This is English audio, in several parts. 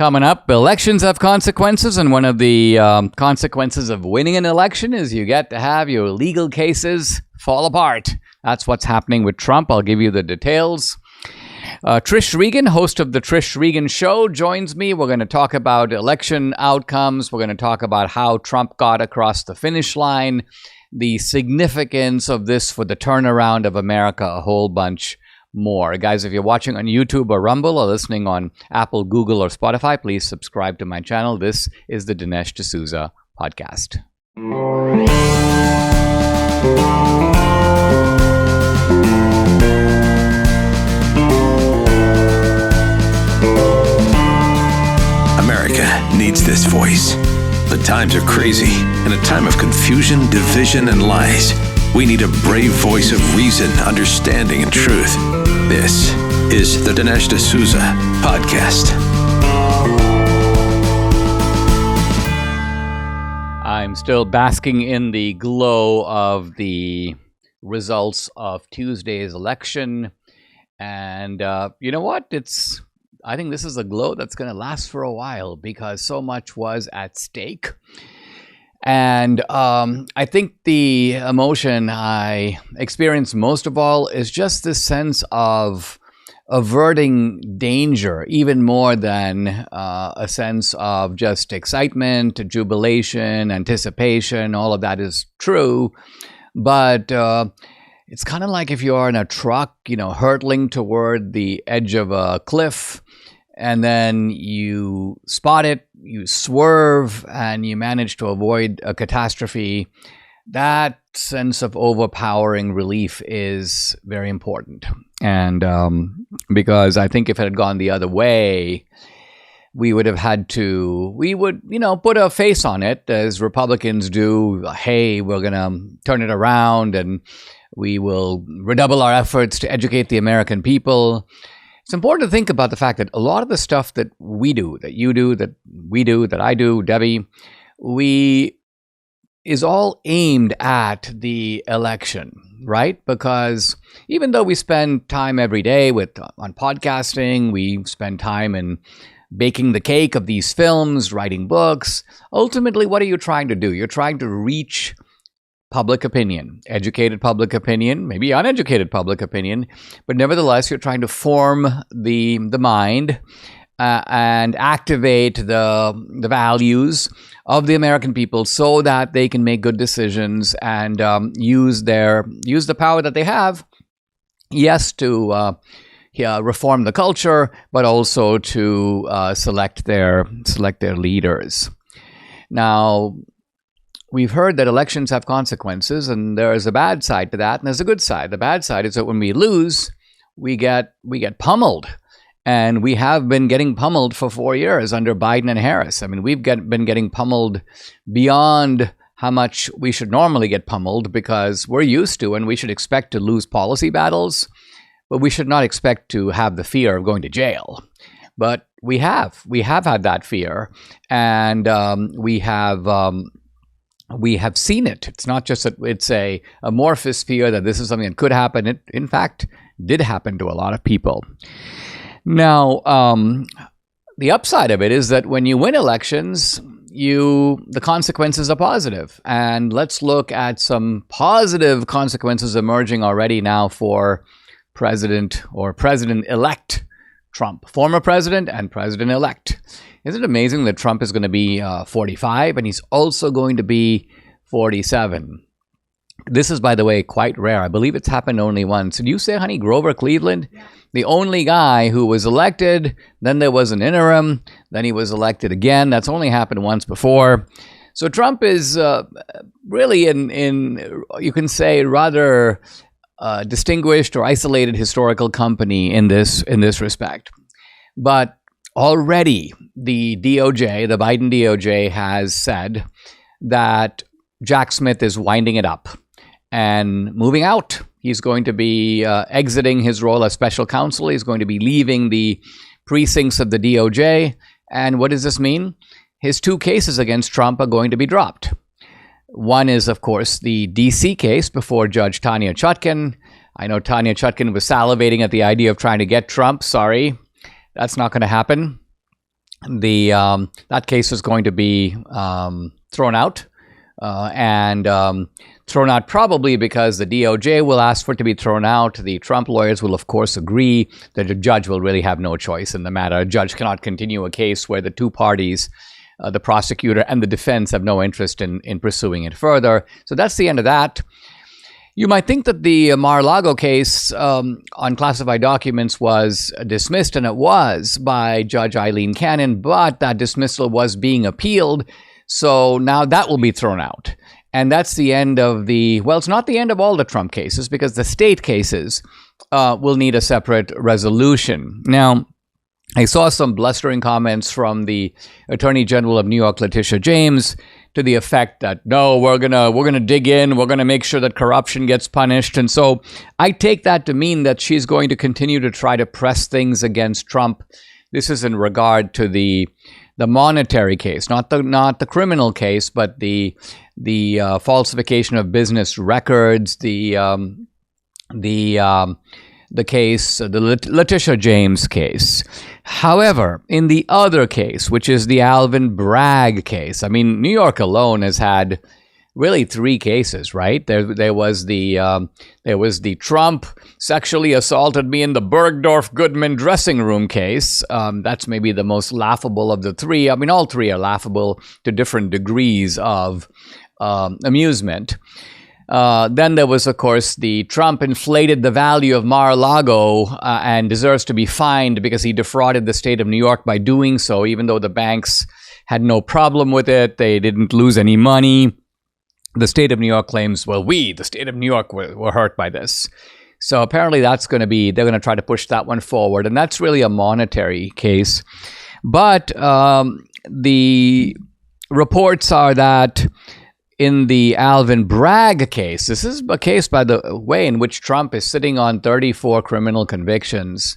Coming up, elections have consequences, and one of the consequences of winning an election is you get to have your legal cases fall apart. That's what's happening with Trump. I'll give you the details. Trish Regan, host of the Trish Regan Show, joins me. We're going to talk about election outcomes. We're going to talk about how Trump got across the finish line, the significance of this for the turnaround of America, a whole bunch more. Guys, if you're watching on YouTube or Rumble or listening on Apple, Google, or Spotify, please subscribe to my channel. This is the Dinesh D'Souza podcast. America needs this voice. The times are crazy. In a time of confusion, division, and lies, we need a brave voice of reason, understanding, and truth. This is the Dinesh D'Souza podcast. I'm still basking in the glow of the results of Tuesday's election. And you know what? I think this is a glow that's going to last for a while because so much was at stake. And I think the emotion I experienced most of all is just this sense of averting danger, even more than a sense of just excitement, jubilation, anticipation. All of that is true. But it's kind of like if you're in a truck, hurtling toward the edge of a cliff, and then you spot it, you swerve, and you manage to avoid a catastrophe. That sense of overpowering relief is very important. And because I think if it had gone the other way, we would, put a face on it, as Republicans do. Hey, we're going to turn it around, and we will redouble our efforts to educate the American people. It's important to think about the fact that a lot of the stuff that we do, that you do, that we do, that I do, Debbie, is all aimed at the election, right? Because even though we spend time every day on podcasting, we spend time in baking the cake of these films, writing books, ultimately, what are you trying to do? You're trying to reach public opinion, educated public opinion, maybe uneducated public opinion, but nevertheless, you're trying to form the mind and activate the values of the American people so that they can make good decisions and use the power that they have, yes, to reform the culture, but also to select their leaders. Now, we've heard that elections have consequences, and there is a bad side to that, and there's a good side. The bad side is that when we lose, we get pummeled, and we have been getting pummeled for 4 years under Biden and Harris. I mean, we've been getting pummeled beyond how much we should normally get pummeled because we're used to, and we should expect to lose policy battles, but we should not expect to have the fear of going to jail. But we have had that fear, and we have seen it. It's not just that it's a amorphous fear that this is something that could happen. It, in fact, did happen to a lot of people. Now, the upside of it is that when you win elections, the consequences are positive. And let's look at some positive consequences emerging already now for President or President-elect Trump, former president and president-elect. Isn't it amazing that Trump is going to be 45 and he's also going to be 47? This is, by the way, quite rare. I believe it's happened only once. Did you say, honey, Grover Cleveland? Yeah. The only guy who was elected, then there was an interim, then he was elected again. That's only happened once before. So Trump is really in you can say, rather distinguished or isolated historical company in this respect. But already the DOJ, the Biden DOJ, has said that Jack Smith is winding it up and moving out. He's going to be exiting his role as special counsel. He's going to be leaving the precincts of the DOJ. And what does this mean? His 2 cases against Trump are going to be dropped. One is, of course, the D.C. case before Judge Tanya Chutkan. I know Tanya Chutkan was salivating at the idea of trying to get Trump. Sorry, that's not going to happen. that case is going to be thrown out, and thrown out probably because the DOJ will ask for it to be thrown out. The Trump lawyers will, of course, agree that a judge will really have no choice in the matter. A judge cannot continue a case where the two parties, the prosecutor and the defense, have no interest in pursuing it further. So that's the end of that. You might think that the Mar-a-Lago case on classified documents was dismissed, and it was, by Judge Eileen Cannon, but that dismissal was being appealed. So now that will be thrown out. And that's the end of it's not the end of all the Trump cases, because the state cases will need a separate resolution. Now, I saw some blustering comments from the Attorney General of New York, Letitia James, to the effect that, no, we're gonna dig in, we're gonna make sure that corruption gets punished. And so I take that to mean that she's going to continue to try to press things against Trump. This is in regard to the monetary case, not the criminal case, but the falsification of business records, the case, the Letitia James case. However, in the other case, which is the Alvin Bragg case, I mean, New York alone has had really three cases, right? There was the Trump sexually assaulted me in the Bergdorf Goodman dressing room case. That's maybe the most laughable of the three. I mean, all three are laughable to different degrees of amusement. Then there was, of course, the Trump inflated the value of Mar-a-Lago and deserves to be fined because he defrauded the state of New York by doing so, even though the banks had no problem with it. They didn't lose any money. The state of New York claims, well, the state of New York, were hurt by this. So apparently they're going to try to push that one forward. And that's really a monetary case. But the reports are that in the Alvin Bragg case, this is a case, by the way, in which Trump is sitting on 34 criminal convictions.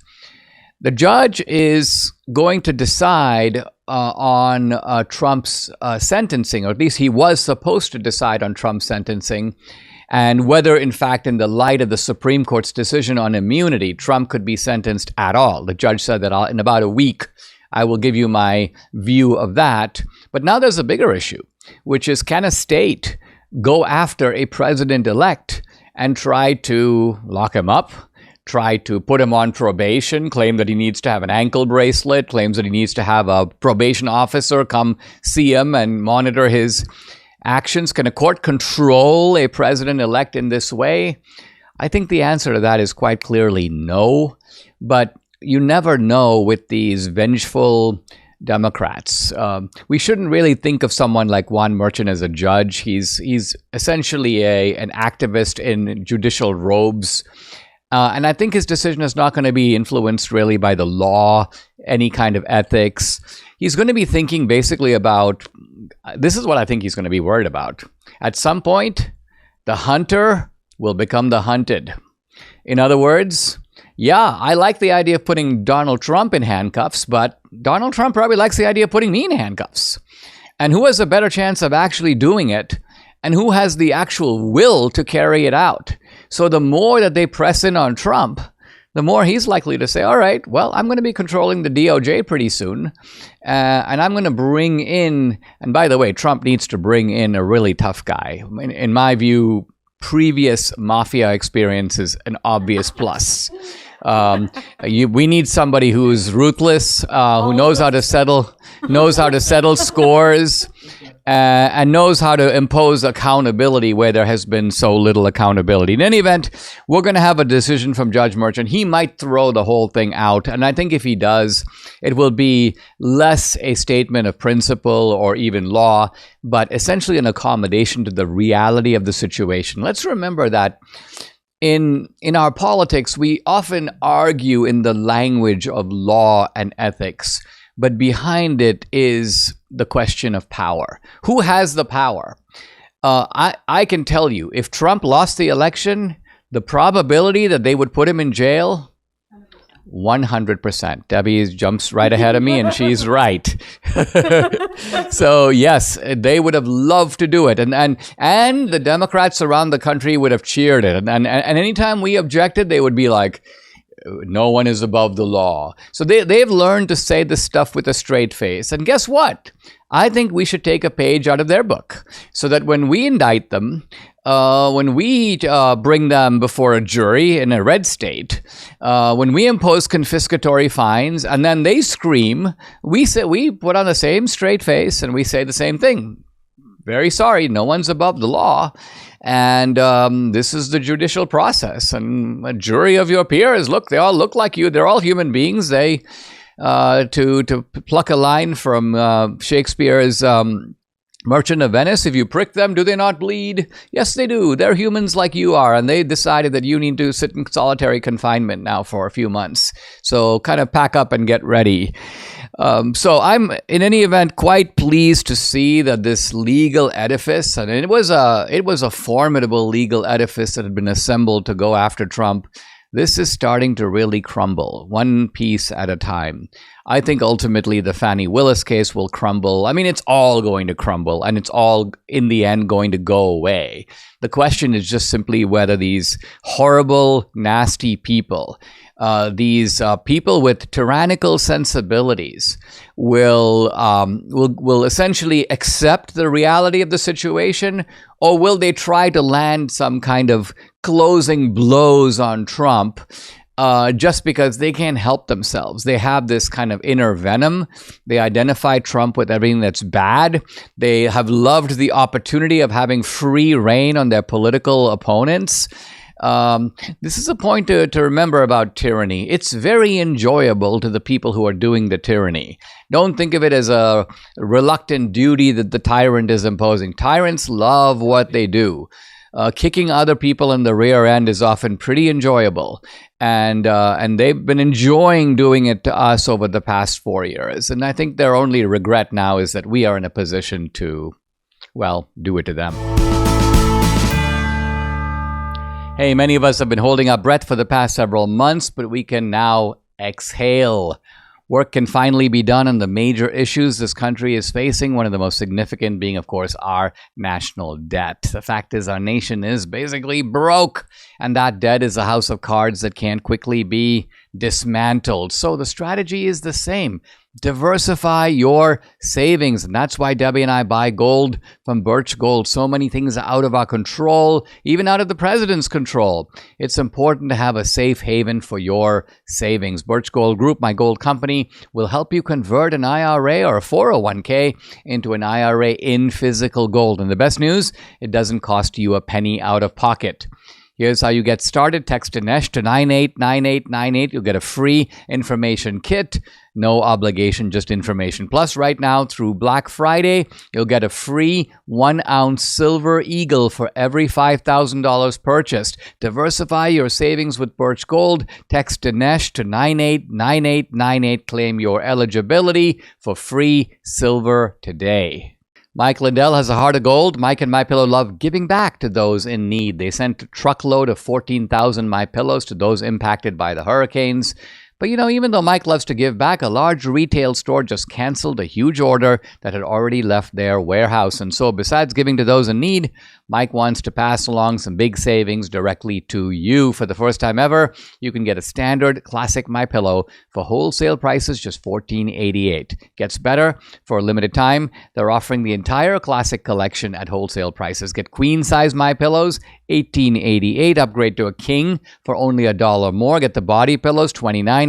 The judge is going to decide on Trump's sentencing, or at least he was supposed to decide on Trump's sentencing, and whether, in fact, in the light of the Supreme Court's decision on immunity, Trump could be sentenced at all. The judge said that in about a week, I will give you my view of that. But now there's a bigger issue, which is, can a state go after a president-elect and try to lock him up, try to put him on probation, claim that he needs to have an ankle bracelet, claims that he needs to have a probation officer come see him and monitor his actions? Can a court control a president-elect in this way? I think the answer to that is quite clearly no. But you never know with these vengeful Democrats. We shouldn't really think of someone like Juan Merchant as a judge. He's essentially an activist in judicial robes. And I think his decision is not going to be influenced really by the law, any kind of ethics. He's going to be thinking basically about, this is what I think he's going to be worried about. At some point, the hunter will become the hunted. In other words, yeah, I like the idea of putting Donald Trump in handcuffs, but Donald Trump probably likes the idea of putting me in handcuffs. And who has a better chance of actually doing it? And who has the actual will to carry it out? So the more that they press in on Trump, the more he's likely to say, all right, well, I'm going to be controlling the DOJ pretty soon. And I'm going to bring in, and by the way, Trump needs to bring in a really tough guy. In my view, previous mafia experience is an obvious plus. We need somebody who's ruthless, who knows how to settle scores, and knows how to impose accountability where there has been so little accountability. In any event, we're going to have a decision from Judge Merchant. He might throw the whole thing out, and I think if he does, it will be less a statement of principle or even law, but essentially an accommodation to the reality of the situation. Let's remember that in our politics, we often argue in the language of law and ethics, but behind it is the question of power. Who has the power? I can tell you, if Trump lost the election, the probability that they would put him in jail, 100%. Debbie jumps right ahead of me, and she's right. So yes, they would have loved to do it, and the Democrats around the country would have cheered it. And anytime we objected, they would be like, no one is above the law. So they've learned to say this stuff with a straight face. And guess what? I think we should take a page out of their book so that when we indict them, when we bring them before a jury in a red state, when we impose confiscatory fines and then they scream, we put on the same straight face and we say the same thing. Very sorry, no one's above the law. And this is the judicial process. And a jury of your peers, look, they all look like you. They're all human beings. They, to pluck a line from Shakespeare's Merchant of Venice, if you prick them, do they not bleed? Yes, they do. They're humans like you are. And they decided that you need to sit in solitary confinement now for a few months. So kind of pack up and get ready. So I'm, in any event, quite pleased to see that this legal edifice, and it was a formidable legal edifice that had been assembled to go after Trump. This is starting to really crumble, one piece at a time. I think ultimately the Fani Willis case will crumble. I mean, it's all going to crumble, and it's all, in the end, going to go away. The question is just simply whether these horrible, nasty people, these people with tyrannical sensibilities will essentially accept the reality of the situation, or will they try to land some kind of closing blows on Trump just because they can't help themselves. They have this kind of inner venom. They identify Trump with everything that's bad. They have loved the opportunity of having free reign on their political opponents. This is a point to remember about tyranny. It's very enjoyable to the people who are doing the tyranny. Don't think of it as a reluctant duty that the tyrant is imposing. Tyrants love what they do. Kicking other people in the rear end is often pretty enjoyable. And they've been enjoying doing it to us over the past 4 years. And I think their only regret now is that we are in a position to, well, do it to them. Hey, many of us have been holding our breath for the past several months, but we can now exhale. Work can finally be done on the major issues this country is facing, one of the most significant being, of course, our national debt. The fact is, our nation is basically broke, and that debt is a house of cards that can't quickly be dismantled. So the strategy is the same. Diversify your savings. And that's why Debbie and I buy gold from Birch Gold. So many things are out of our control, even out of the president's control. It's important to have a safe haven for your savings. Birch Gold Group, my gold company, will help you convert an IRA or a 401k into an IRA in physical gold. And the best news, it doesn't cost you a penny out of pocket. Here's how you get started. Text Dinesh to 989898. You'll get a free information kit. No obligation, just information. Plus, right now through Black Friday, you'll get a free 1-ounce silver eagle for every $5,000 purchased. Diversify your savings with Birch Gold. Text Dinesh to 989898. Claim your eligibility for free silver today. Mike Lindell has a heart of gold. Mike and MyPillow love giving back to those in need. They sent a truckload of 14,000 MyPillows to those impacted by the hurricanes. But even though Mike loves to give back, a large retail store just canceled a huge order that had already left their warehouse. And so besides giving to those in need, Mike wants to pass along some big savings directly to you. For the first time ever, you can get a standard classic MyPillow for wholesale prices, just $14.88. Gets better. For a limited time, they're offering the entire classic collection at wholesale prices. Get queen-size MyPillows, $18.88. Upgrade to a king for only $1 more. Get the body pillows, $29.88.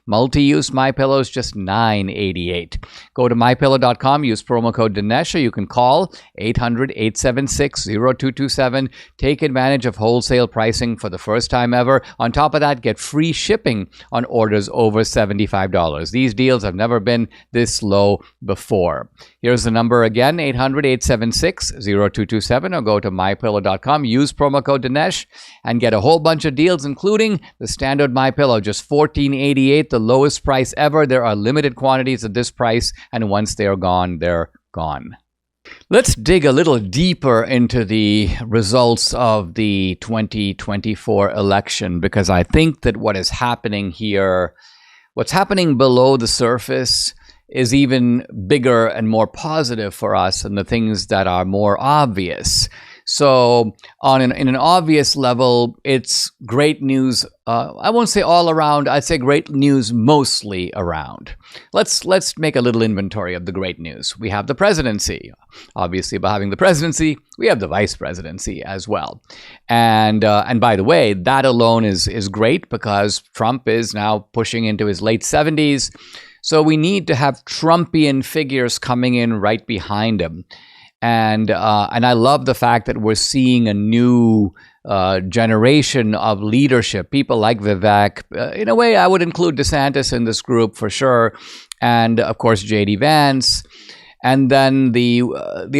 Multi-use MyPillows, just $9.88. Go to MyPillow.com. Use promo code Dinesh, or you can call 800-876-0227. Take advantage of wholesale pricing for the first time ever. On top of that, get free shipping on orders over $75. These deals have never been this low before. Here's the number again, 800-876-0227, or go to MyPillow.com. Use promo code Dinesh and get a whole bunch of deals, including the standard MyPillow, just $14.88, the lowest price ever. There are limited quantities at this price, and once they are gone, they're gone. Let's dig a little deeper into the results of the 2024 election, because I think that what is happening here, what's happening below the surface, is even bigger and more positive for us than the things that are more obvious. So in an obvious level, it's great news. I won't say all around. I'd say great news mostly around. Let's make a little inventory of the great news. We have the presidency. Obviously, by having the presidency, we have the vice presidency as well. And by the way, that alone is great because Trump is now pushing into his late 70s. So we need to have Trumpian figures coming in right behind him. And I love the fact that we're seeing a new generation of leadership, people like Vivek. In a way, I would include DeSantis in this group for sure. And of course, J.D. Vance. And then the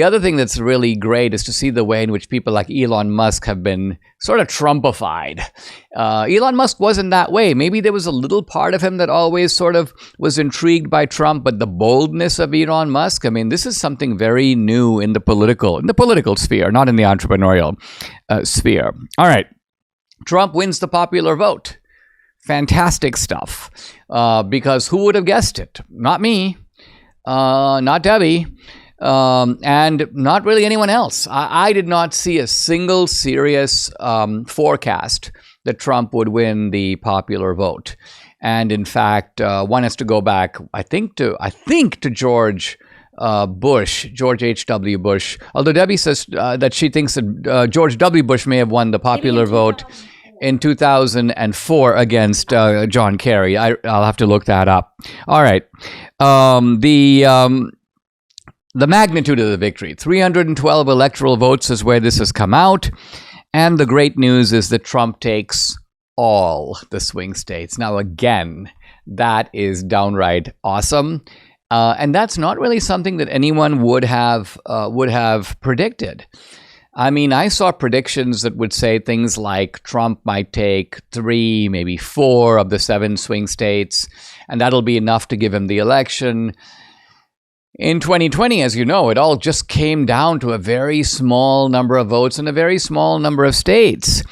other thing that's really great is to see the way in which people like Elon Musk have been sort of Trumpified. Elon Musk wasn't that way. Maybe there was a little part of him that always sort of was intrigued by Trump, but the boldness of Elon Musk, I mean, this is something very new in the political sphere, not in the entrepreneurial sphere. All right. Trump wins the popular vote. Fantastic stuff. Because who would have guessed it? Not me. Not Debbie, and not really anyone else. I did not see a single serious forecast that Trump would win the popular vote. And in fact, one has to go back, I think to George H.W. Bush, although Debbie says that she thinks that George W. Bush may have won the popular vote in 2004 against John Kerry. I'll have to look that up. All right. The magnitude of the victory, 312 electoral votes is where this has come out. And the great news is that Trump takes all the swing states. Now, again, that is downright awesome. And that's not really something that anyone would have predicted. I mean, I saw predictions that would say things like Trump might take 3, maybe 4 of the 7 swing states, and that'll be enough to give him the election. In 2020, as you know, it all just came down to a very small number of votes in a very small number of states.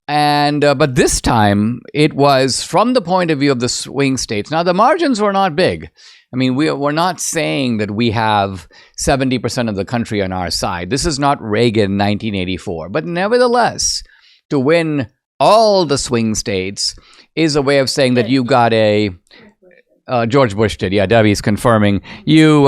And but this time, it was from the point of view of the swing states. Now, the margins were not big. I mean, we're not saying that we have 70% of the country on our side. This is not Reagan 1984. But nevertheless, to win all the swing states is a way of saying that you got a... George Bush did. Yeah, Debbie's confirming. You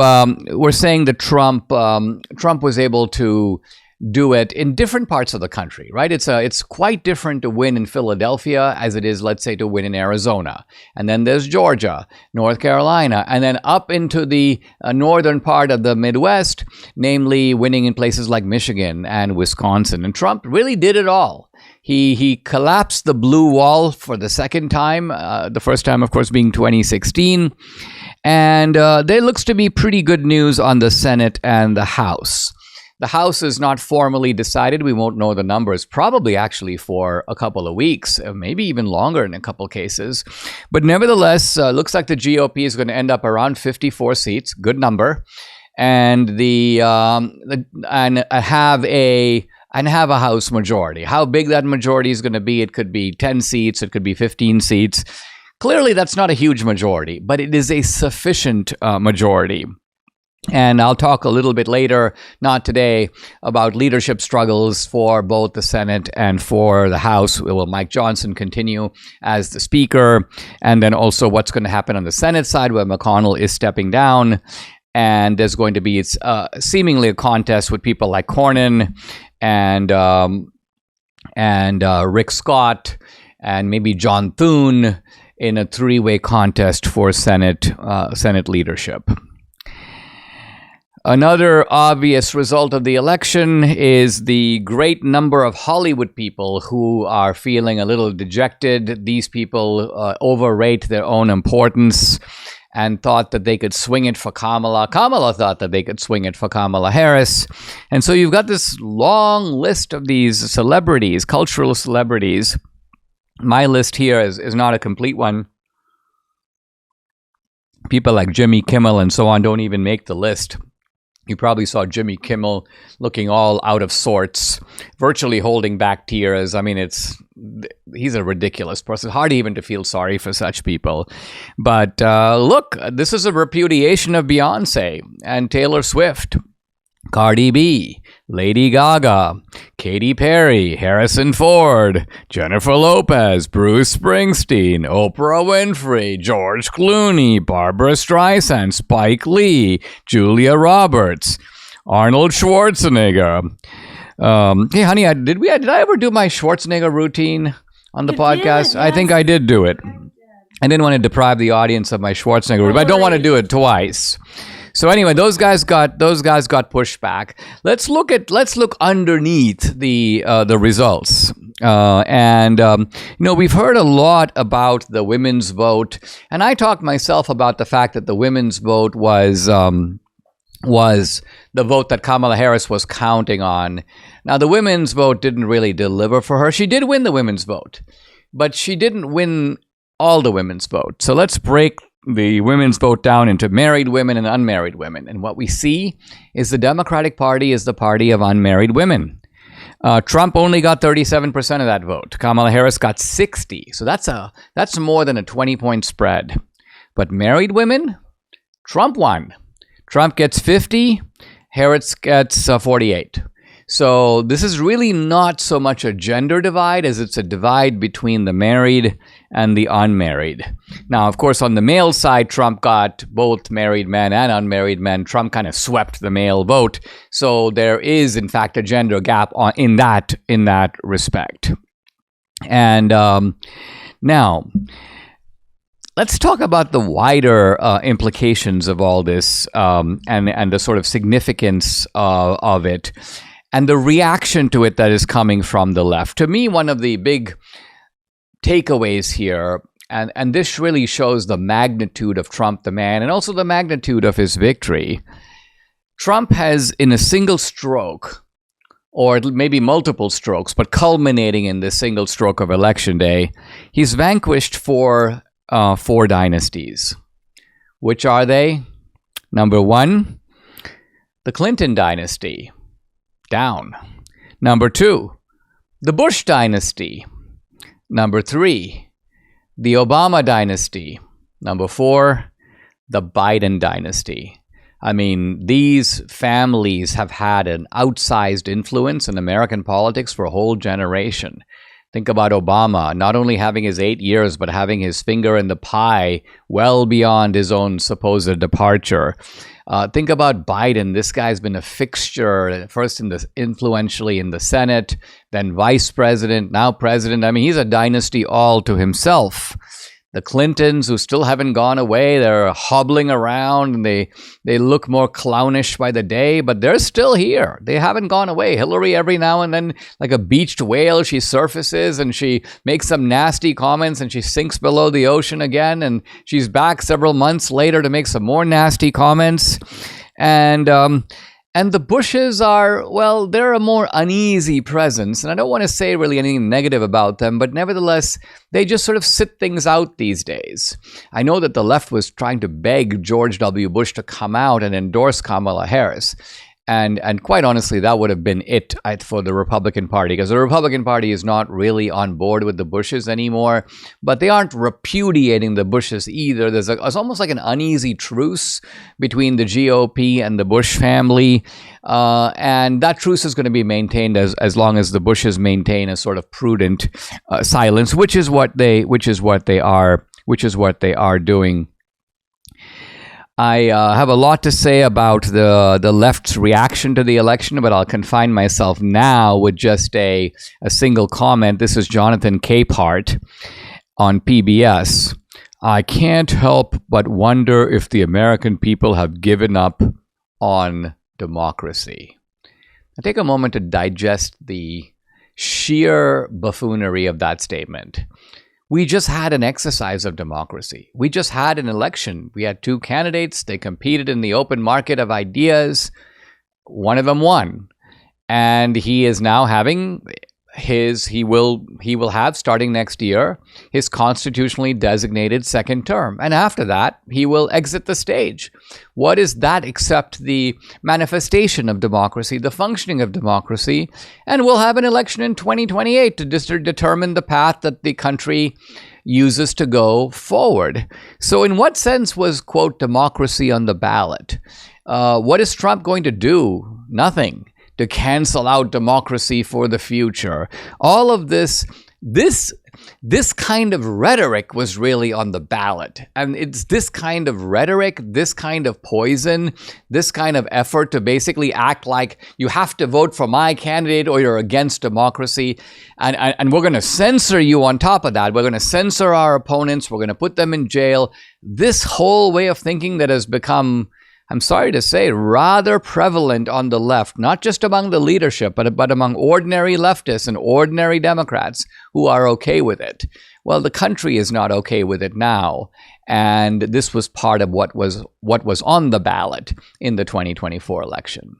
were saying that Trump was able to do it in different parts of the country, right? It's quite different to win in Philadelphia as it is, let's say, to win in Arizona. And then there's Georgia, North Carolina, and then up into the northern part of the Midwest, namely winning in places like Michigan and Wisconsin. And Trump really did it all. He collapsed the blue wall for the second time, the first time, of course, being 2016. And there looks to be pretty good news on the Senate and the House. The House is not formally decided. We won't know the numbers, probably actually for a couple of weeks, maybe even longer in a couple cases. But nevertheless, looks like the GOP is going to end up around 54 seats, good number, and have a House majority. How big that majority is going to be, it could be 10 seats, it could be 15 seats. Clearly, that's not a huge majority, but it is a sufficient majority. And I'll talk a little bit later, not today, about leadership struggles for both the Senate and for the House. Will Mike Johnson continue as the Speaker? And then also what's going to happen on the Senate side where McConnell is stepping down. And there's going to be seemingly a contest with people like Cornyn and Rick Scott and maybe John Thune in a 3-way contest for Senate leadership. Another obvious result of the election is the great number of Hollywood people who are feeling a little dejected. These people overrate their own importance and thought that they could swing it for Kamala. Kamala thought that they could swing it for Kamala Harris. And so you've got this long list of these celebrities, cultural celebrities. My list here is not a complete one. People like Jimmy Kimmel and so on don't even make the list. You probably saw Jimmy Kimmel looking all out of sorts, virtually holding back tears. I mean, he's a ridiculous person. Hard even to feel sorry for such people. But look, this is a repudiation of Beyonce and Taylor Swift, Cardi B, Lady Gaga, Katy Perry, Harrison Ford, Jennifer Lopez, Bruce Springsteen, Oprah Winfrey, George Clooney, Barbara Streisand, Spike Lee, Julia Roberts, Arnold Schwarzenegger. Hey, honey, did I ever do my Schwarzenegger routine on the podcast? Yes. I think I did do it. I didn't want to deprive the audience of my Schwarzenegger routine, but I don't want to do it twice. So anyway, those guys got pushed back. Let's look underneath the results. We've heard a lot about the women's vote, and I talked myself about the fact that the women's vote was the vote that Kamala Harris was counting on. Now, the women's vote didn't really deliver for her. She did win the women's vote, but she didn't win all the women's vote. So let's break the women's vote down into married women and unmarried women. And what we see is the Democratic Party is the party of unmarried women. Trump only got 37% of that vote. Kamala Harris got 60. So that's more than a 20-point spread. But married women, Trump won. Trump gets 50, Harris gets 48. So this is really not so much a gender divide as it's a divide between the married and the unmarried. Now, of course, on the male side, Trump got both married men and unmarried men. Trump kind of swept the male vote. So there is, in fact, a gender gap in that respect. And now, let's talk about the wider implications of all this and the sort of significance of it and the reaction to it that is coming from the left. To me, one of the big takeaways here, and this really shows the magnitude of Trump the man and also the magnitude of his victory. Trump has, in a single stroke, or maybe multiple strokes, but culminating in this single stroke of Election Day, he's vanquished four dynasties. Which are they? Number one, the Clinton dynasty, down. Number two, the Bush dynasty. Number three, the Obama dynasty. Number four, the Biden dynasty. I mean, these families have had an outsized influence in American politics for a whole generation. Think about Obama, not only having his 8 years, but having his finger in the pie well beyond his own supposed departure. Think about Biden. This guy's been a fixture, first influentially in the Senate, then vice president, now president. I mean, he's a dynasty all to himself. The Clintons, who still haven't gone away, they're hobbling around and they look more clownish by the day, but they're still here. They haven't gone away. Hillary, every now and then, like a beached whale, she surfaces and she makes some nasty comments and she sinks below the ocean again. And she's back several months later to make some more nasty comments. And the Bushes are, well, they're a more uneasy presence. And I don't want to say really anything negative about them, but nevertheless, they just sort of sit things out these days. I know that the left was trying to beg George W. Bush to come out and endorse Kamala Harris. And quite honestly, that would have been it for the Republican Party, because the Republican Party is not really on board with the Bushes anymore, but they aren't repudiating the Bushes either. It's almost like an uneasy truce between the GOP and the Bush family, and that truce is going to be maintained as long as the Bushes maintain a sort of prudent silence, which is what they are doing. I have a lot to say about the left's reaction to the election, but I'll confine myself now with just a single comment. This is Jonathan Capehart on PBS. I can't help but wonder if the American people have given up on democracy. Now take a moment to digest the sheer buffoonery of that statement. We just had an exercise of democracy. We just had an election. We had two candidates. They competed in the open market of ideas. One of them won. And he is now having he will have, starting next year, his constitutionally designated second term. And after that, he will exit the stage. What is that except the manifestation of democracy, the functioning of democracy? And we'll have an election in 2028 to determine the path that the country uses to go forward. So in what sense was, quote, democracy on the ballot? What is Trump going to do? Nothing. to cancel out democracy for the future. All of this kind of rhetoric was really on the ballot. And it's this kind of rhetoric, this kind of poison, this kind of effort to basically act like you have to vote for my candidate or you're against democracy. And we're going to censor you on top of that. We're going to censor our opponents. We're going to put them in jail. This whole way of thinking that has become, I'm sorry to say, rather prevalent on the left, not just among the leadership, but among ordinary leftists and ordinary Democrats who are okay with it. Well, the country is not okay with it now. And this was part of what was on the ballot in the 2024 election.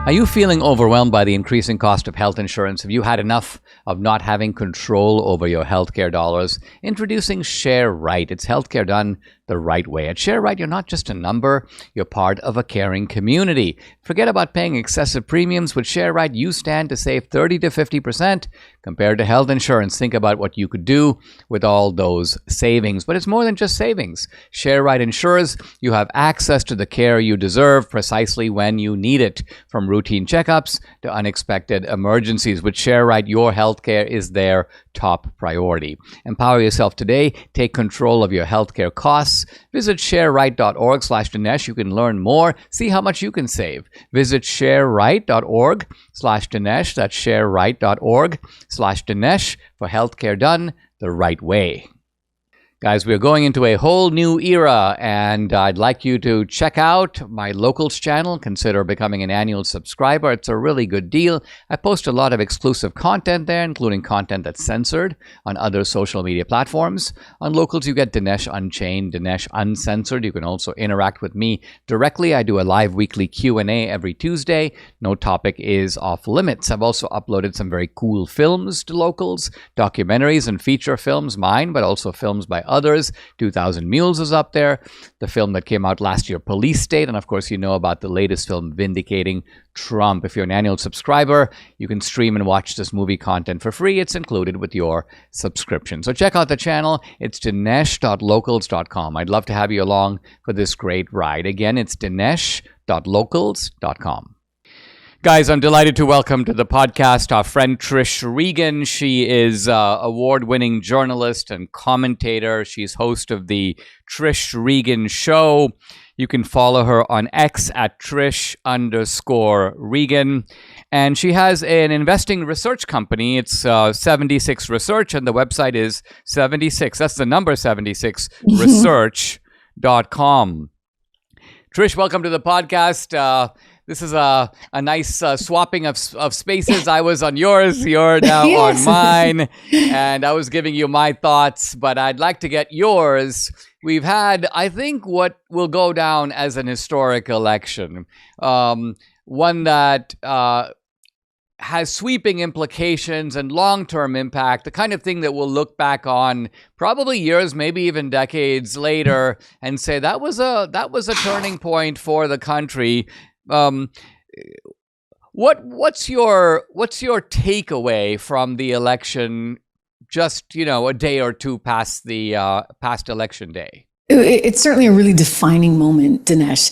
Are you feeling overwhelmed by the increasing cost of health insurance? Have you had enough of not having control over your healthcare dollars? Introducing Share Right. It's healthcare done the right way. At Share Right, you're not just a number, you're part of a caring community. Forget about paying excessive premiums. With Share Right, you stand to save 30 to 50% compared to health insurance. Think about what you could do with all those savings. But it's more than just savings. Share Right ensures you have access to the care you deserve precisely when you need it. From routine checkups to unexpected emergencies. With Share Right, your healthcare is their top priority. Empower yourself today. Take control of your healthcare costs. Visit shareright.org/Dinesh. You can learn more. See how much you can save. Visit shareright.org/Dinesh. That's shareright.org/Dinesh for healthcare done the right way. Guys, we're going into a whole new era, and I'd like you to check out my Locals channel. Consider becoming an annual subscriber. It's a really good deal. I post a lot of exclusive content there, including content that's censored on other social media platforms. On Locals, you get Dinesh Unchained, Dinesh Uncensored. You can also interact with me directly. I do a live weekly Q&A every Tuesday. No topic is off limits. I've also uploaded some very cool films to Locals, documentaries and feature films, mine, but also films by others. 2000 Mules is up there. The film that came out last year, Police State. And of course, you know about the latest film, Vindicating Trump. If you're an annual subscriber, you can stream and watch this movie content for free. It's included with your subscription. So check out the channel. It's dinesh.locals.com. I'd love to have you along for this great ride. Again, it's dinesh.locals.com. Guys, I'm delighted to welcome to the podcast our friend Trish Regan. She is an award-winning journalist and commentator. She's host of the Trish Regan Show. You can follow her on X at Trish_Regan. And she has an investing research company. It's 76 Research, and the website is 76. That's the number 76, research.com. Trish, welcome to the podcast. This is a nice swapping of spaces. I was on yours, you're now yes. on mine, and I was giving you my thoughts, but I'd like to get yours. We've had, I think, what will go down as an historic election, one that has sweeping implications and long-term impact, the kind of thing that we'll look back on probably years, maybe even decades later, and say that was a turning point for the country. What's your takeaway from the election? Just a day or two past the past election day. It's certainly a really defining moment, Dinesh.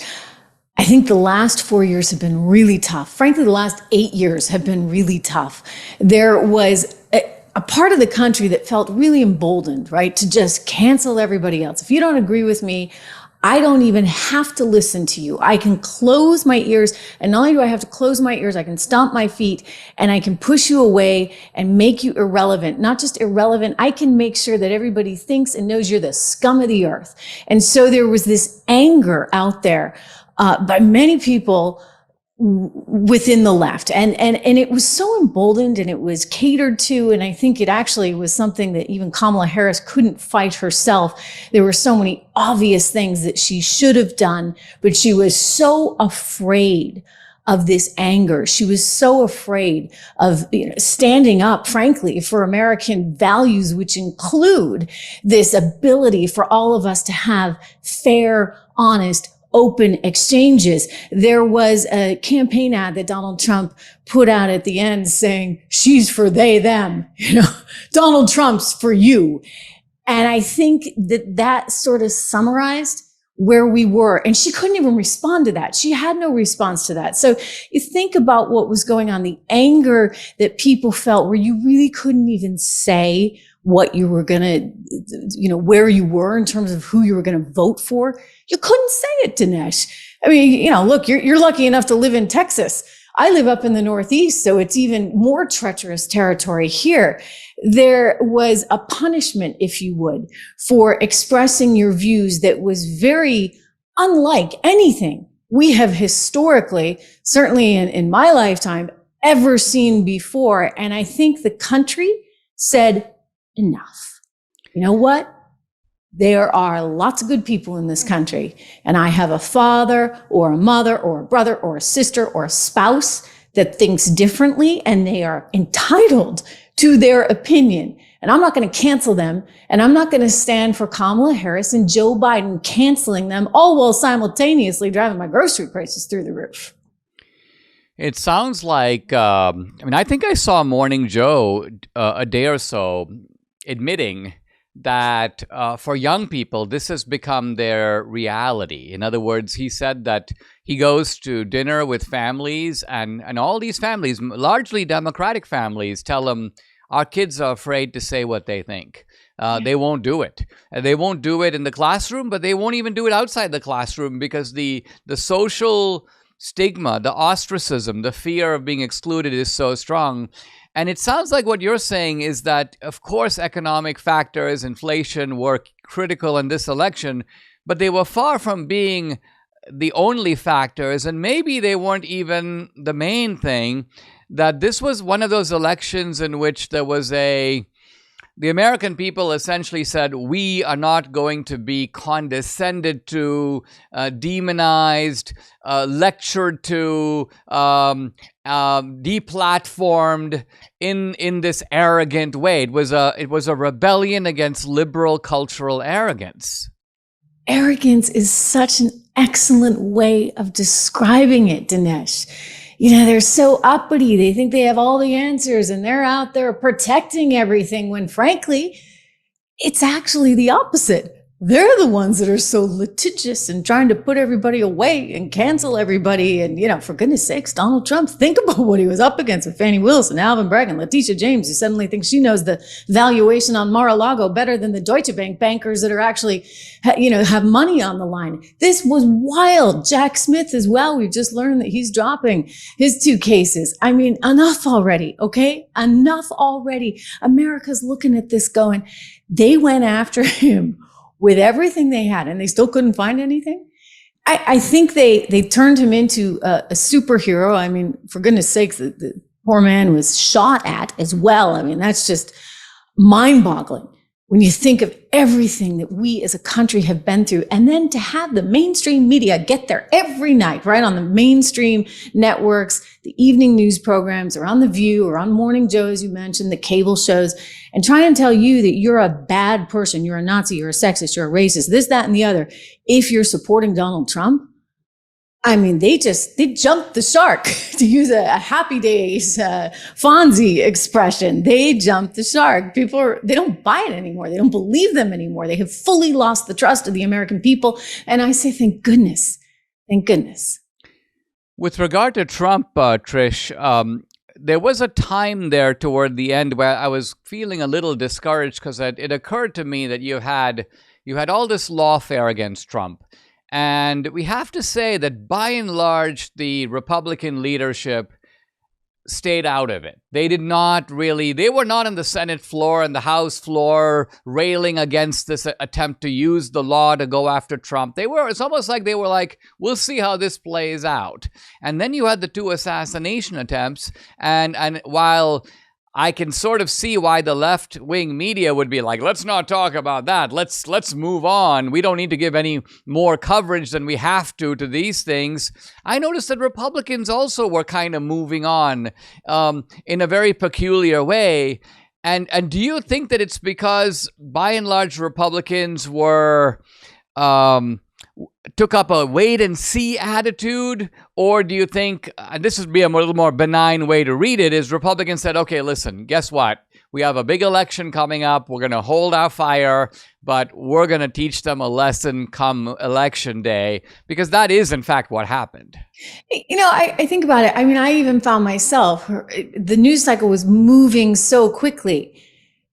I think the last 4 years have been really tough. Frankly, the last 8 years have been really tough. There was a part of the country that felt really emboldened, right, to just cancel everybody else. If you don't agree with me, I don't even have to listen to you. I can close my ears, and not only do I have to close my ears, I can stomp my feet, and I can push you away and make you irrelevant. Not just irrelevant, I can make sure that everybody thinks and knows you're the scum of the earth. And so there was this anger out there by many people within the left. And it was so emboldened, and it was catered to. And I think it actually was something that even Kamala Harris couldn't fight herself. There were so many obvious things that she should have done, but she was so afraid of this anger. She was so afraid of standing up, frankly, for American values, which include this ability for all of us to have fair, honest, open exchanges. There was a campaign ad that Donald Trump put out at the end saying, she's for they, them, Donald Trump's for you. And I think that sort of summarized where we were. And she couldn't even respond to that. She had no response to that. So you think about what was going on, the anger that people felt where you really couldn't even say what you were going to, where you were in terms of who you were going to vote for. You couldn't say it, Dinesh. I mean, look, you're lucky enough to live in Texas. I live up in the Northeast, so it's even more treacherous territory here. There was a punishment, if you would, for expressing your views that was very unlike anything we have historically, certainly in my lifetime, ever seen before. And I think the country said, enough. You know what? There are lots of good people in this country, and I have a father or a mother or a brother or a sister or a spouse that thinks differently, and they are entitled to their opinion. And I'm not going to cancel them, and I'm not going to stand for Kamala Harris and Joe Biden canceling them, all while simultaneously driving my grocery prices through the roof. It sounds like, I think I saw Morning Joe a day or so admitting that for young people, this has become their reality. In other words, he said that he goes to dinner with families, and all these families, largely Democratic families, tell him, our kids are afraid to say what they think. They won't do it. They won't do it in the classroom, but they won't even do it outside the classroom because the social stigma, the ostracism, the fear of being excluded is so strong. And it sounds like what you're saying is that, of course, economic factors, inflation were critical in this election, but they were far from being the only factors, and maybe they weren't even the main thing, that this was one of those elections in which there was the American people essentially said, we are not going to be condescended to, demonized, lectured to, deplatformed in this arrogant way. It was a rebellion against liberal cultural arrogance. Arrogance is such an excellent way of describing it, Dinesh. They're so uppity. They think they have all the answers, and they're out there protecting everything when, frankly, it's actually the opposite. They're the ones that are so litigious and trying to put everybody away and cancel everybody. And, for goodness sakes, Donald Trump, think about what he was up against with Fannie Wilson, Alvin Bragg, and Letitia James, who suddenly thinks she knows the valuation on Mar-a-Lago better than the Deutsche Bank bankers that are actually, have money on the line. This was wild. Jack Smith as well. We've just learned that he's dropping his 2 cases. I mean, enough already, okay? Enough already. America's looking at this going, they went after him with everything they had, and they still couldn't find anything. I think they turned him into a superhero. I mean, for goodness sakes, the poor man was shot at as well. I mean, that's just mind-boggling when you think of everything that we as a country have been through. And then to have the mainstream media get there every night, right, on the mainstream networks, the evening news programs, or on The View, or on Morning Joe, as you mentioned, the cable shows, and try and tell you that you're a bad person, you're a Nazi, you're a sexist, you're a racist, this, that, and the other, if you're supporting Donald Trump. I mean, they jumped the shark, to use a Happy Days Fonzie expression. They jumped the shark. People they don't buy it anymore. They don't believe them anymore. They have fully lost the trust of the American people. And I say, thank goodness. Thank goodness. With regard to Trump, Trish, there was a time there toward the end where I was feeling a little discouraged because it occurred to me that you had all this lawfare against Trump. And we have to say that by and large, the Republican leadership stayed out of it. They were not on the Senate floor and the House floor railing against this attempt to use the law to go after Trump. It's almost like they were like, we'll see how this plays out. And then you had the 2 assassination attempts. And while I can sort of see why the left-wing media would be like, let's not talk about that. Let's move on. We don't need to give any more coverage than we have to these things. I noticed that Republicans also were kind of moving on in a very peculiar way. And do you think that it's because, by and large, Republicans were took up a wait-and-see attitude? Or do you think, this would be a little more benign way to read it, is Republicans said, okay, listen, guess what? we have a big election coming up. We're going to hold our fire, but we're going to teach them a lesson come election day, because that is, in fact, what happened. I think about it. I mean, I even found myself, the news cycle was moving so quickly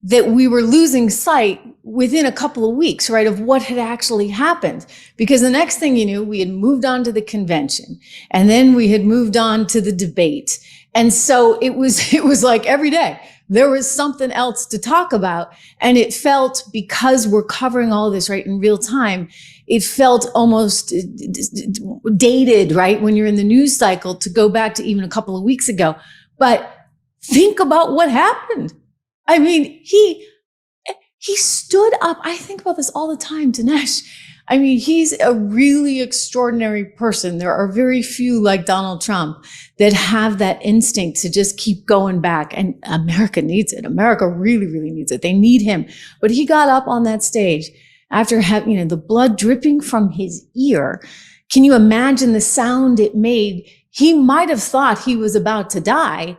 that we were losing sight within a couple of weeks, right, of what had actually happened. Because the next thing you knew, we had moved on to the convention, and then we had moved on to the debate. And so it was like every day there was something else to talk about. And it felt, because we're covering all this, right, in real time, it felt almost dated, right, when you're in the news cycle, to go back to even a couple of weeks ago. But think about what happened. I mean, he stood up. I think about this all the time, Dinesh. I mean, he's a really extraordinary person. There are very few like Donald Trump that have that instinct to just keep going back. And America needs it. America really, really needs it. They need him. But he got up on that stage after having, the blood dripping from his ear. Can you imagine the sound it made? He might have thought he was about to die,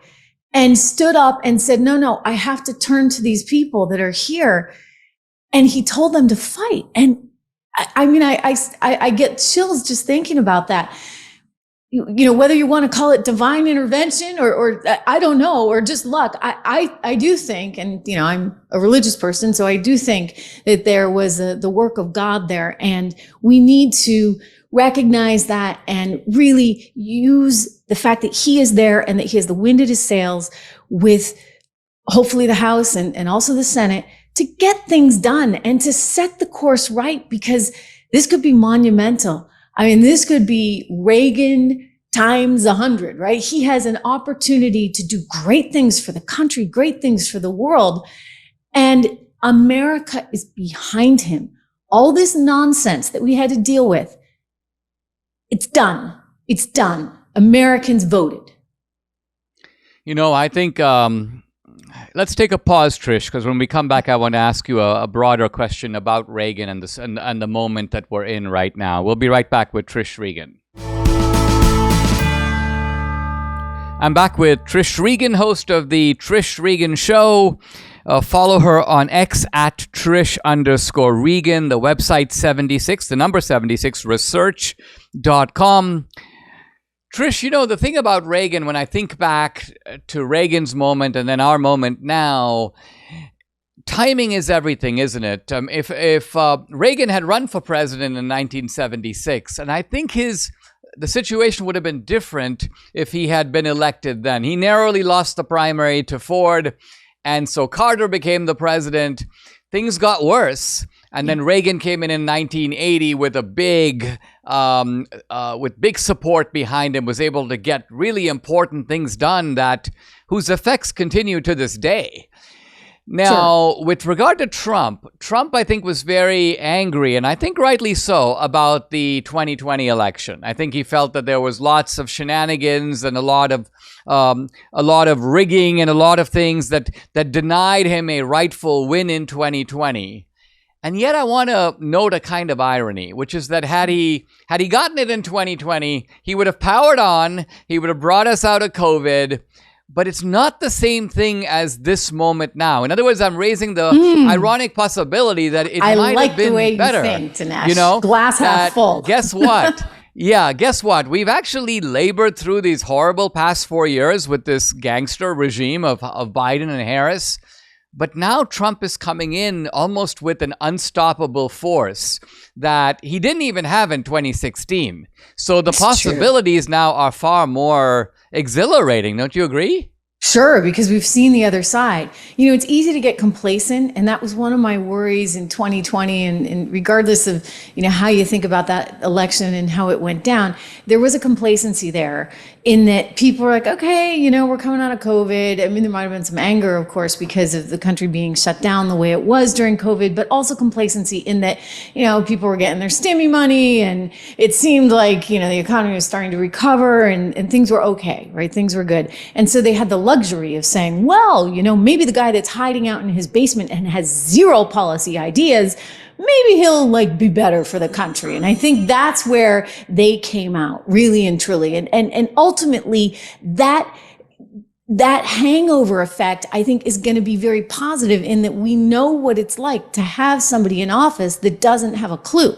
and stood up and said, no, I have to turn to these people that are here. And he told them to fight. And I get chills just thinking about that. Whether you want to call it divine intervention or I don't know, or just luck. I do think, and I'm a religious person, so I do think that there was the work of God there, and we need to recognize that and really use the fact that he is there and that he has the wind at his sails with hopefully the House and also the Senate to get things done and to set the course right, because this could be monumental. I mean, this could be Reagan times 100, right? He has an opportunity to do great things for the country, great things for the world. And America is behind him. All this nonsense that we had to deal with, it's done. It's done. Americans voted. I think let's take a pause, Trish, because when we come back, I want to ask you a broader question about Reagan and the moment that we're in right now. We'll be right back with Trish Regan. I'm back with Trish Regan, host of the Trish Regan Show. Follow her on X at Trish_Regan, the website 76, the number 76, research.com. Trish, the thing about Reagan, when I think back to Reagan's moment and then our moment now, timing is everything, isn't it? If Reagan had run for president in 1976, and I think the situation would have been different if he had been elected then. He narrowly lost the primary to Ford, and so Carter became the president. Things got worse. And then Reagan came in 1980 with with big support behind him, was able to get really important things done whose effects continue to this day. Now, sure. With regard to Trump, I think, was very angry, and I think rightly so, about the 2020 election. I think he felt that there was lots of shenanigans and a lot of rigging and a lot of things that denied him a rightful win in 2020. And yet I want to note a kind of irony, which is that had he gotten it in 2020, he would have powered on, he would have brought us out of COVID, but it's not the same thing as this moment now. In other words, I'm raising the ironic possibility that it might have been better. I like the way you think, Dinesh. Glass half full. Guess what? Yeah, guess what? We've actually labored through these horrible past 4 years with this gangster regime of Biden and Harris. But now Trump is coming in almost with an unstoppable force that he didn't even have in 2016. So the possibilities now are far more exhilarating. Don't you agree? Sure, because we've seen the other side. It's easy to get complacent, and that was one of my worries in 2020. And regardless of, how you think about that election and how it went down, there was a complacency there in that people were like, okay, we're coming out of COVID. I mean, there might have been some anger, of course, because of the country being shut down the way it was during COVID, but also complacency in that, people were getting their stimmy money, and it seemed like, the economy was starting to recover and things were okay, right? Things were good. And so they had the luxury of saying, well, maybe the guy that's hiding out in his basement and has zero policy ideas, maybe he'll be better for the country. And I think that's where they came out really and truly. And ultimately that that hangover effect, I think, is going to be very positive in that we know what it's like to have somebody in office that doesn't have a clue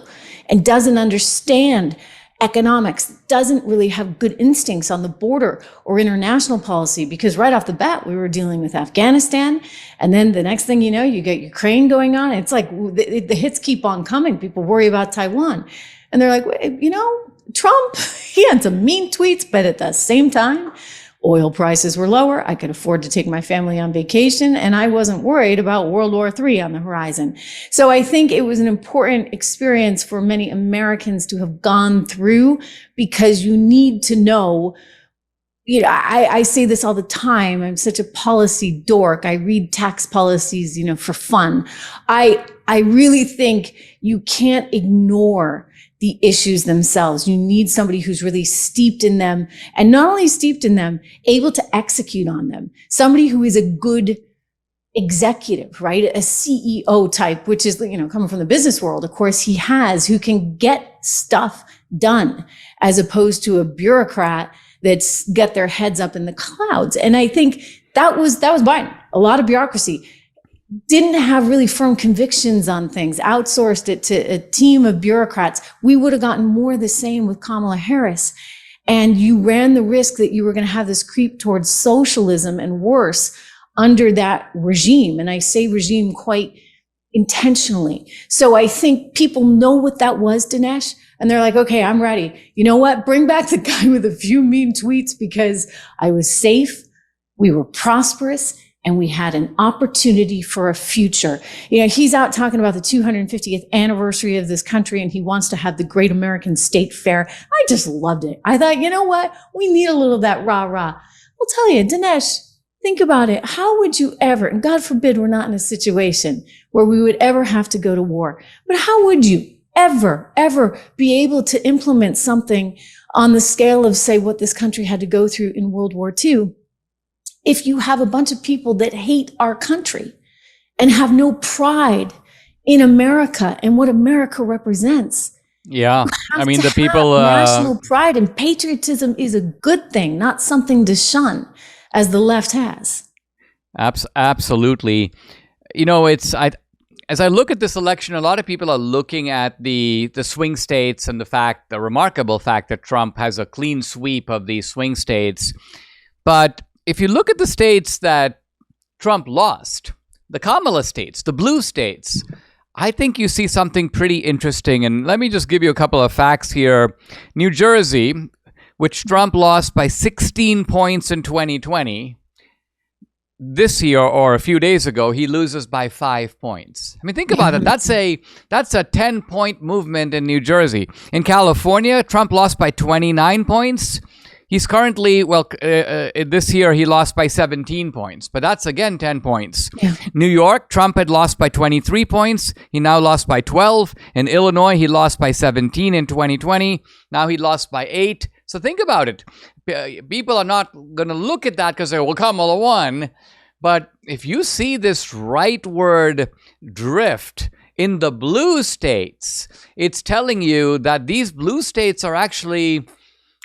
and doesn't understand economics, doesn't really have good instincts on the border or international policy, because right off the bat, we were dealing with Afghanistan. And then the next thing you know, you get Ukraine going on. It's like the hits keep on coming. People worry about Taiwan. And they're like, Trump, he had some mean tweets, but at the same time, oil prices were lower. I could afford to take my family on vacation, and I wasn't worried about World War III on the horizon. So I think it was an important experience for many Americans to have gone through, because you need to know, I say this all the time. I'm such a policy dork. I read tax policies, for fun. I really think you can't ignore the issues themselves. You need somebody who's really steeped in them, and not only steeped in them, able to execute on them. Somebody who is a good executive, right? A CEO type, which is, coming from the business world, of course, who can get stuff done, as opposed to a bureaucrat that's got their heads up in the clouds. And I think that was Biden. A lot of bureaucracy. Didn't have really firm convictions on things, outsourced it to a team of bureaucrats. We would have gotten more of the same with Kamala Harris. And you ran the risk that you were going to have this creep towards socialism and worse under that regime. And I say regime quite intentionally. So I think people know what that was, Dinesh. And they're like, okay, I'm ready. You know what? Bring back the guy with a few mean tweets, because I was safe, we were prosperous, and we had an opportunity for a future. He's out talking about the 250th anniversary of this country, and he wants to have the Great American State Fair. I just loved it. I thought, you know what? We need a little of that rah-rah. I'll tell you, Dinesh, think about it. How would you ever, and God forbid we're not in a situation where we would ever have to go to war, but how would you ever be able to implement something on the scale of, say, what this country had to go through in World War II? If you have a bunch of people that hate our country and have no pride in America and what America represents. Yeah. I mean, the people, national pride and patriotism is a good thing, not something to shun, as the left has. Absolutely. As I look at this election, a lot of people are looking at the swing states and the remarkable fact that Trump has a clean sweep of these swing states. But if you look at the states that Trump lost, the Kamala states, the blue states, I think you see something pretty interesting. And let me just give you a couple of facts here. New Jersey, which Trump lost by 16 points in 2020, this year or a few days ago, he loses by 5 points. I mean, think about it. That's a 10-point movement in New Jersey. In California, Trump lost by 29 points. He's currently, this year he lost by 17 points, but that's again 10 points. Yeah. New York, Trump had lost by 23 points. He now lost by 12. In Illinois, he lost by 17 in 2020. Now he lost by 8. So think about it. People are not going to look at that because they will Kamala won. But if you see this rightward drift in the blue states, it's telling you that these blue states are actually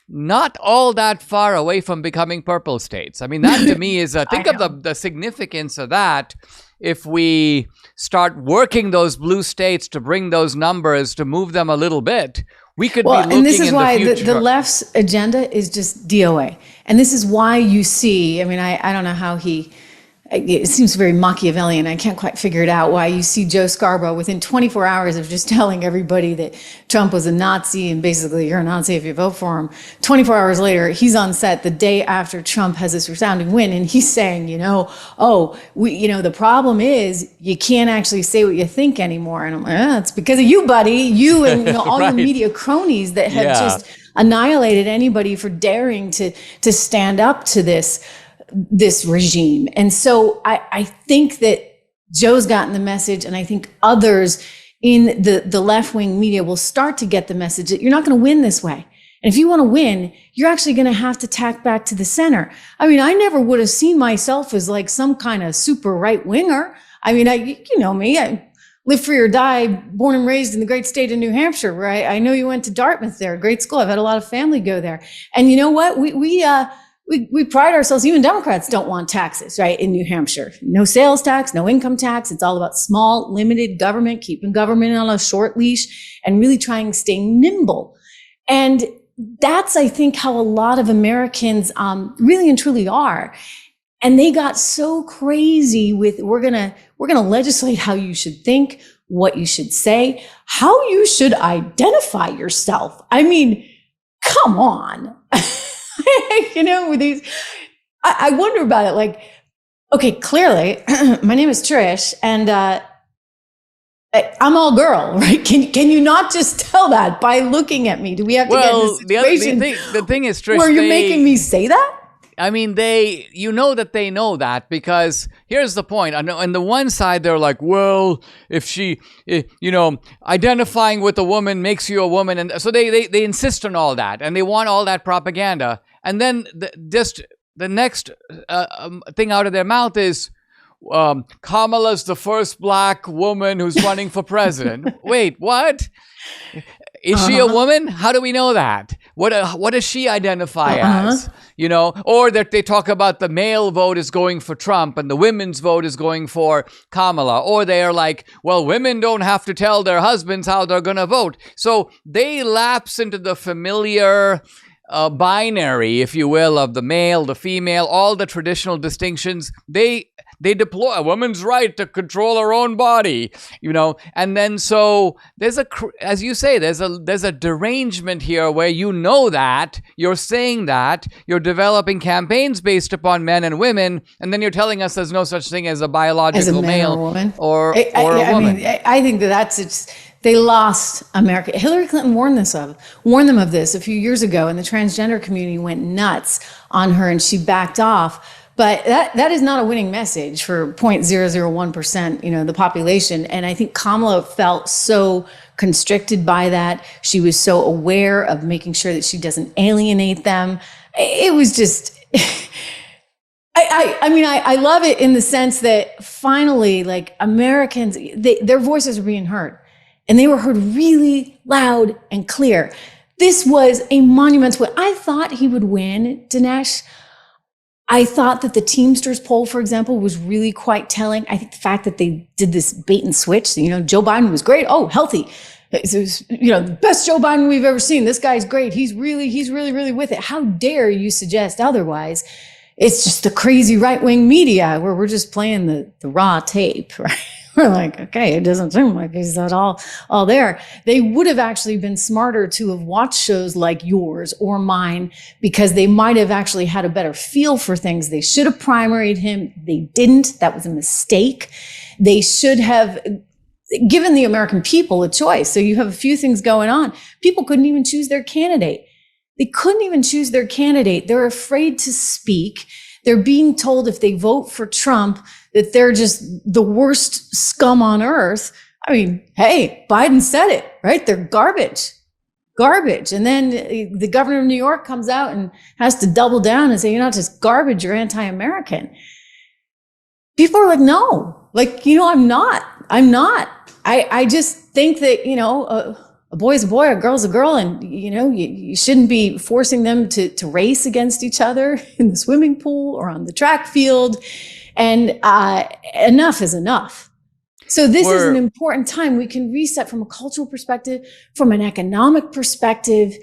not all that far away from becoming purple states. I mean, that to me is, think of the significance of that. If we start working those blue states to bring those numbers, to move them a little bit, we could be looking in the future. And this is why the left's agenda is just DOA. And this is why you see, I mean, I don't know how it seems very Machiavellian. I can't quite figure it out why you see Joe Scarborough within 24 hours of just telling everybody that Trump was a Nazi and basically you're a Nazi if you vote for him. 24 hours later, he's on set the day after Trump has this resounding win, and he's saying, the problem is you can't actually say what you think anymore. And I'm like, it's because of you, buddy. You and all right. Your media cronies that have just annihilated anybody for daring to stand up to this regime. And so I think that Joe's gotten the message, and I think others in the left-wing media will start to get the message that you're not going to win this way. And if you want to win, you're actually going to have to tack back to the center. I mean, I never would have seen myself as like some kind of super right-winger. I mean, you know me, I live free or die, born and raised in the great state of New Hampshire, where I know you went to Dartmouth there, great school. I've had a lot of family go there. And you know what? we pride ourselves, even Democrats don't want taxes, right? In New Hampshire, no sales tax, no income tax. It's all about small, limited government, keeping government on a short leash and really trying to stay nimble. And that's, I think, how a lot of Americans really and truly are. And they got so crazy with, we're gonna legislate how you should think, what you should say, how you should identify yourself. I mean, come on. With these, I wonder about it. Like, okay, clearly, my name is Trish, and I'm all girl, right? Can you not just tell that by looking at me? Do we have to get in a situation the thing is, Trish, where you're making me say that? I mean, that they know that, because here's the point. On the one side, they're like, well, if she, identifying with a woman makes you a woman. And so they insist on all that, and they want all that propaganda. And then the next thing out of their mouth is, Kamala's the first black woman who's running for president. Wait, what? Is she a woman? How do we know that? What does she identify as? Or that they talk about the male vote is going for Trump and the women's vote is going for Kamala. Or they are like, well, women don't have to tell their husbands how they're going to vote. So they lapse into the familiar binary, if you will, of the male, the female, all the traditional distinctions. They deploy a woman's right to control her own body, and then so there's as you say, there's a derangement here where that you're saying that you're developing campaigns based upon men and women, and then you're telling us there's no such thing as a biological male or woman or a woman. I think they lost America. Hillary Clinton warned them of this a few years ago, and the transgender community went nuts on her, and she backed off. But that is not a winning message for 0.001%, the population. And I think Kamala felt so constricted by that. She was so aware of making sure that she doesn't alienate them. It was just, I love it in the sense that finally, like, Americans, their voices are being heard, and they were heard really loud and clear. This was a monumental win. I thought he would win, Dinesh. I thought that the Teamsters poll, for example, was really quite telling. I think the fact that they did this bait and switch, Joe Biden was great. Oh, healthy. The best Joe Biden we've ever seen. This guy's great. He's really with it. How dare you suggest otherwise? It's just the crazy right-wing media where we're just playing the raw tape, right? We're like, okay, it doesn't seem like he's not all there. They would have actually been smarter to have watched shows like yours or mine, because they might have actually had a better feel for things. They should have primaried him. They didn't. That was a mistake. They should have given the American people a choice. So you have a few things going on. People couldn't even choose their candidate. They couldn't even choose their candidate. They're afraid to speak. They're being told if they vote for Trump that they're just the worst scum on earth. I mean, hey, Biden said it, right? They're garbage. And then the governor of New York comes out and has to double down and say, you're not just garbage, you're anti-American. People are like, no, I'm not. I just think that, a boy is a boy, a girl is a girl, and you shouldn't be forcing them to race against each other in the swimming pool or on the track field. And enough is enough. So this is an important time. We can reset from a cultural perspective, from an economic perspective,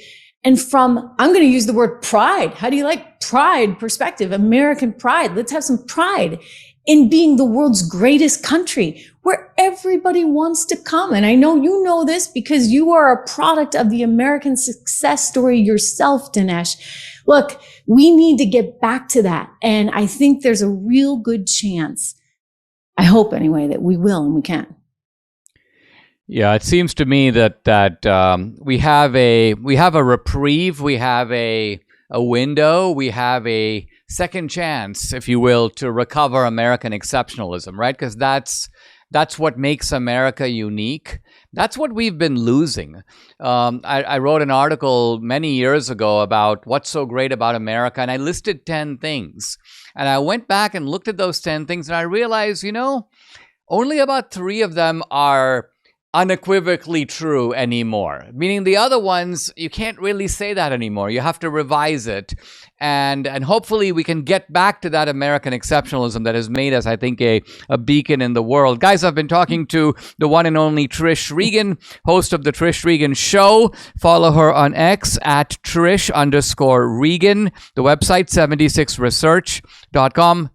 and from, I'm going to use the word pride. How do you like pride perspective? American pride. Let's have some pride in being the world's greatest country where everybody wants to come. And I know you know this because you are a product of the American success story yourself, Dinesh. Look, we need to get back to that. And I think there's a real good chance, I hope anyway, that we will and we can. Yeah, it seems to me that we have a reprieve, we have a window, we have a second chance, if you will, to recover American exceptionalism, right? Because that's what makes America unique. That's what we've been losing. I wrote an article many years ago about what's so great about America, and I listed 10 things. And I went back and looked at those 10 things, and I realized, only about 3 of them are unequivocally true anymore. Meaning the other ones, you can't really say that anymore. You have to revise it. And hopefully we can get back to that American exceptionalism that has made us, I think, a beacon in the world. Guys, I've been talking to the one and only Trish Regan, host of the Trish Regan Show. Follow her on X at Trish_Regan. The website, 76research.com.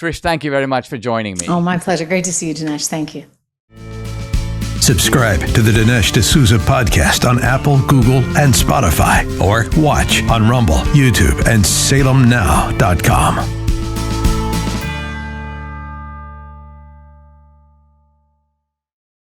Trish, thank you very much for joining me. Oh, my pleasure. Great to see you, Dinesh. Thank you. Subscribe to the Dinesh D'Souza podcast on Apple, Google, and Spotify, or watch on Rumble, YouTube, and SalemNow.com.